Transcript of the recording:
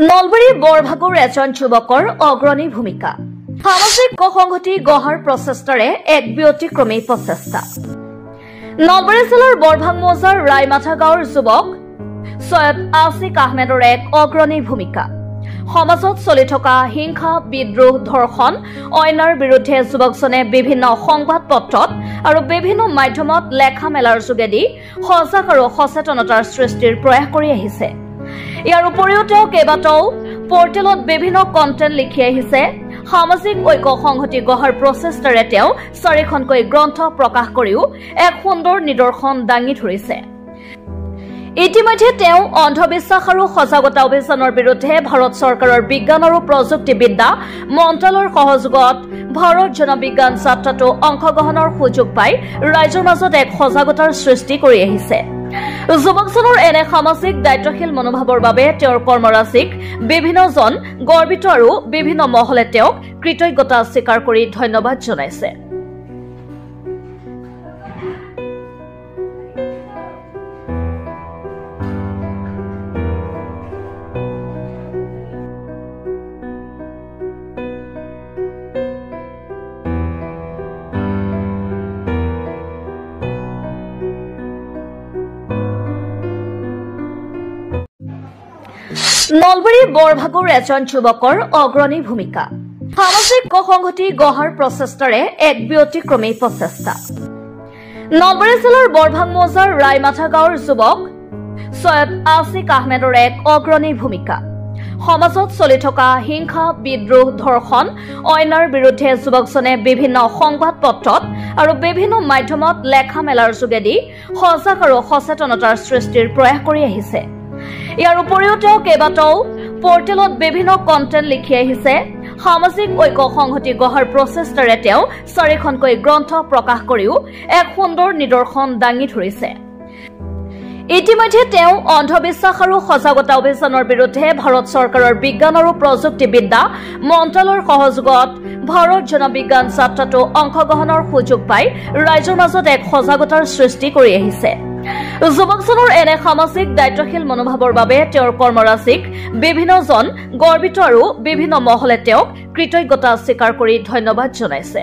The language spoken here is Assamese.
নলবাৰী বৰভাগৰ এজন যুৱকৰ অগ্ৰণী ভূমিকা সামাজিক সংহতি গঢ়াৰ প্ৰচেষ্টাৰে এক ব্যতিক্ৰমী প্ৰচেষ্টা নলবাৰী জিলাৰ বৰভাগ মৌজাৰ ৰাইমাথা গাঁৱৰ যুৱক সৈয়দ আছিক আহমেদৰ এক অগ্ৰণী ভূমিকা সমাজত চলি থকা হিংসা বিদ্ৰোহ ধৰ্ষণ অন্যাৰ বিৰুদ্ধে যুৱকজনে বিভিন্ন সংবাদ পত্ৰত আৰু বিভিন্ন মাধ্যমত লেখা মেলাৰ যোগেদি সজাগ আৰু সচেতনতাৰ সৃষ্টিৰ প্ৰয়াস কৰি আহিছে ইয়াৰ উপৰিও তেওঁ কেইবাটাও পোৰ্টেলত বিভিন্ন কণ্টেণ্ট লিখি আহিছে সামাজিক ঐক্য সংহতি গঢ়াৰ প্ৰচেষ্টাৰে তেওঁ 4খনকৈ গ্ৰন্থ প্ৰকাশ কৰিও এক সুন্দৰ নিদৰ্শন দাঙি ধৰিছে ইতিমধ্যে তেওঁ অন্ধবিশ্বাস আৰু সজাগতা অভিযানৰ বিৰুদ্ধে ভাৰত চৰকাৰৰ বিজ্ঞান আৰু প্ৰযুক্তিবিদ্যা মন্ত্ৰালয়ৰ সহযোগত ভাৰত জনবিজ্ঞান যাত্ৰাটো অংশগ্ৰহণৰ সুযোগ পাই ৰাইজৰ মাজত এক সজাগতাৰ সৃষ্টি কৰি আহিছে যুৱকজনৰ এনে সামাজিক দায়িত্বশীল মনোভাৱৰ বাবে তেওঁৰ কৰ্মৰাজিক বিভিন্নজন গৰ্বিত আৰু বিভিন্ন মহলে তেওঁক কৃতজ্ঞতা স্বীকাৰ কৰি ধন্যবাদ জনাইছে নলবাৰী বৰভাগৰ এজন যুৱকৰ অগ্ৰণী ভূমিকা সামাজিক সংহতি গঢ়াৰ প্ৰচেষ্টাৰে এক ব্যতিক্ৰমী প্ৰচেষ্টা নলবাৰী জিলাৰ বৰভাগ মৌজাৰ ৰাইমাথা গাঁৱৰ যুৱক সৈয়দ আছিক আহমেদৰ এক অগ্ৰণী ভূমিকা সমাজত চলি থকা হিংসা বিদ্ৰোহ ধৰ্ষণ অন্যাৰ বিৰুদ্ধে যুৱকজনে বিভিন্ন সংবাদ পত্ৰত আৰু বিভিন্ন মাধ্যমত লেখা মেলাৰ যোগেদি সজাগ আৰু সচেতনতাৰ সৃষ্টিৰ প্ৰয়াস কৰি আহিছে ইয়াৰ উপৰিও তেওঁ কেইবাটাও পোৰ্টেলত বিভিন্ন কণ্টেণ্ট লিখি আহিছে সামাজিক ঐক্য সংহতি গঢ়াৰ প্ৰচেষ্টাৰে তেওঁ 4খনকৈ গ্ৰন্থ প্ৰকাশ কৰিও এক সুন্দৰ নিদৰ্শন দাঙি ধৰিছে ইতিমধ্যে তেওঁ অন্ধবিশ্বাস আৰু সজাগতা অভিযানৰ বিৰুদ্ধে ভাৰত চৰকাৰৰ বিজ্ঞান আৰু প্ৰযুক্তিবিদ্যা মন্ত্ৰালয়ৰ সহযোগত ভাৰত জনবিজ্ঞান যাত্ৰাটো অংশগ্ৰহণৰ সুযোগ পাই ৰাইজৰ মাজত এক সজাগতাৰ সৃষ্টি কৰি আহিছে যুৱকজনৰ এনে সামাজিক দায়িত্বশীল মনোভাৱৰ বাবে তেওঁৰ কৰ্মৰাজিক বিভিন্নজন গৰ্বিত আৰু বিভিন্ন মহলে তেওঁক কৃতজ্ঞতা স্বীকাৰ কৰি ধন্যবাদ জনাইছে